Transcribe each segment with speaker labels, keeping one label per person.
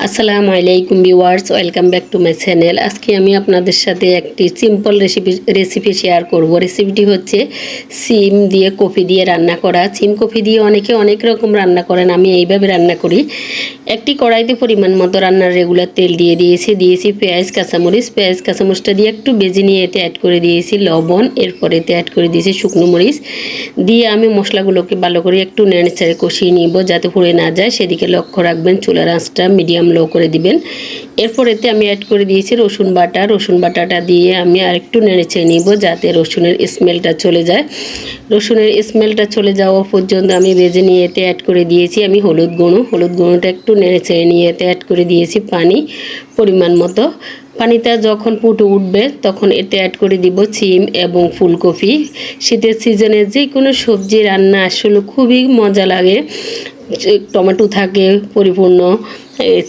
Speaker 1: আসসালামু আলাইকুম viewers, welcome back to my channel. আজকে আমি আপনাদের সাথে একটি সিম্পল রেসিপি শেয়ার করব। রেসিপিটি হচ্ছে সিম দিয়ে কফি দিয়ে রান্না করা। সিম কফি দিয়ে অনেকে অনেক রকম রান্না করেন, আমি এইভাবে রান্না করি। একটি কড়াইতে পরিমাণ মতো রান্নার রেগুলার তেল দিয়েছি পেঁয়াজ কাঁচামরিচটা দিয়ে একটু ভেজে নিয়ে এতে অ্যাড করে দিয়েছি লবণ। এরপর এতে অ্যাড করে দিয়েছি শুকনো মরিচ দিয়ে আমি মশলাগুলোকে ভালো করে একটু নেড়েচেড়ে কষিয়ে নিব যাতে পুড়ে না যায়, সেদিকে লক্ষ্য রাখবেন। চুলার আঁচটা মিডিয়াম লো করে দিবেন। এরপর এতে আমি অ্যাড করে দিয়েছি রসুন বাটাটা দিয়ে আমি আরেকটু নেড়েচেড়ে নিব যাতে রসুনের স্মেলটা চলে যায়। রসুনের স্মেলটা চলে যাওয়া পর্যন্ত আমি ভেজে নিয়ে এতে অ্যাড করে দিয়েছি আমি হলুদ গুঁড়োটা একটু নেড়েচেড়ে নিয়ে এতে অ্যাড করে দিয়েছি পানি পরিমাণ মতো। পানিটা যখন ফুটে উঠবে তখন এতে অ্যাড করে দিব সিম এবং ফুলকপি। শীতের সিজনে যে কোনো সবজি রান্না আসলে খুবই মজা লাগে। টমেটো থাকে পরিপূর্ণ,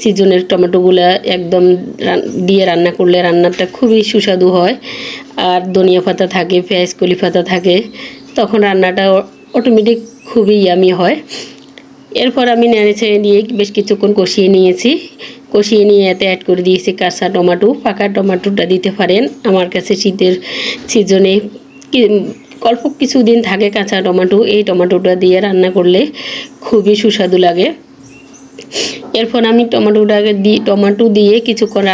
Speaker 1: সিজনের টমেটোগুলো একদম দিয়ে রান্না করলে রান্নাটা খুবই সুস্বাদু হয়। আর ধনিয়া পাতা থাকে, পেঁয়াজ কলি পাতা থাকে, তখন রান্নাটা অটোমেটিক খুবই ইয়ামি হয়। এরপর আমি নেড়েচেড়ে দিয়ে বেশ কিছুক্ষণ কষিয়ে নিয়ে এতে অ্যাড করে দিয়েছি কাঁচা টমেটো। পাকা টমেটোটা দিতে পারেন, আমার কাছে শীতের সিজনে অল্প কিছুদিন থাকে কাঁচা টমেটো, এই টমেটোটা দিয়ে রান্না করলে খুবই সুস্বাদু লাগে। এরপর আমি টমেটো দিয়ে কিছুক্ষণ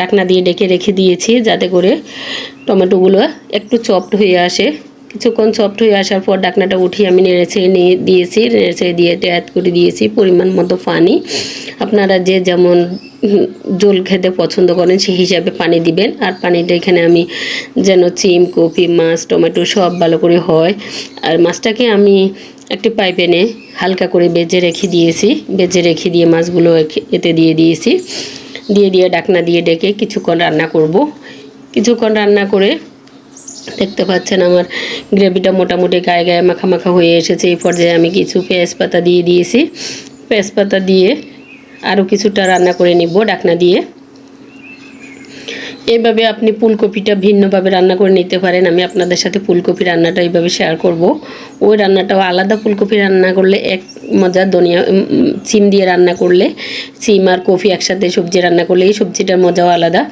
Speaker 1: ঢাকনা দিয়ে ডেকে রেখে দিয়েছি যাতে করে টমেটোগুলো একটু সফট হয়ে আসে। কিছুক্ষণ সফট হয়ে আসার পর ঢাকনাটা উঠিয়ে আমি নেড়েচেড়ে দিয়ে অ্যাড করে দিয়েছি পরিমাণ মতো পানি। আপনারা যে যেমন ঝোল খেতে পছন্দ করেন সেই হিসাবে পানি দিবেন। আর পানিটা এখানে আমি যেন সিম, কপি, মাছ, টমেটো সব ভালো করে হয়। আর মাছটাকে আমি একটি পাইপ্যানে হালকা করে বেজে রেখে দিয়ে মাছগুলো এতে দিয়ে ঢাকনা দিয়ে ডেকে কিছুক্ষণ রান্না করব। কিছুক্ষণ রান্না করে দেখতে পাচ্ছেন আমার গ্রেভিটা মোটামুটি গায়ে মাখা হয়ে এসেছে। এই পর্যায়ে আমি কিছু পেঁয়াজ পাতা দিয়ে আরও কিছুটা রান্না করে নিব ঢাকনা দিয়ে। এইভাবে আপনি ফুলকপিটা ভিন্নভাবে রান্না করে নিতে পারেন। আমি আপনাদের সাথে ফুলকপি রান্নাটা এইভাবে শেয়ার করব। ওই রান্নাটাও আলাদা, ফুলকপি রান্না করলে এক মজা, সিম দিয়ে রান্না করলে, সিম আর কফি একসাথে সবজি রান্না করলে এই সবজিটার মজাও আলাদা।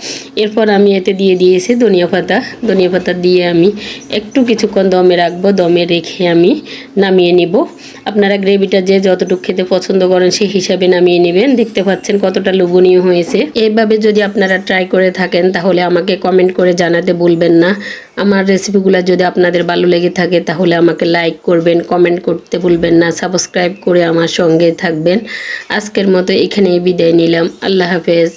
Speaker 1: এরপর আমি এতে দিয়ে দিয়েছি ধনিয়া পাতা দিয়ে আমি একটু কিছুক্ষণ দমে রাখবো। দমে রেখে আমি নামিয়ে নিব। আপনারা গ্রেভিটা যে যতটুকু খেতে পছন্দ করেন সেই হিসাবে নামিয়ে নেবেন। দেখতে পাচ্ছেন কতটা লোভনীয় হয়েছে। এইভাবে যদি আপনারা ট্রাই করে থাকেন তাহলে আমাকে কমেন্ট করে জানাতে ভুলবেন না। আমার রেসিপিগুলো যদি আপনাদের ভালো লেগে থাকে তাহলে আমাকে লাইক করবেন, কমেন্ট করতে ভুলবেন না, সাবস্ক্রাইব করে আমার সঙ্গে থাকবেন। আজকের মতো এখানেই বিদায় নিলাম। আল্লাহ হাফেজ।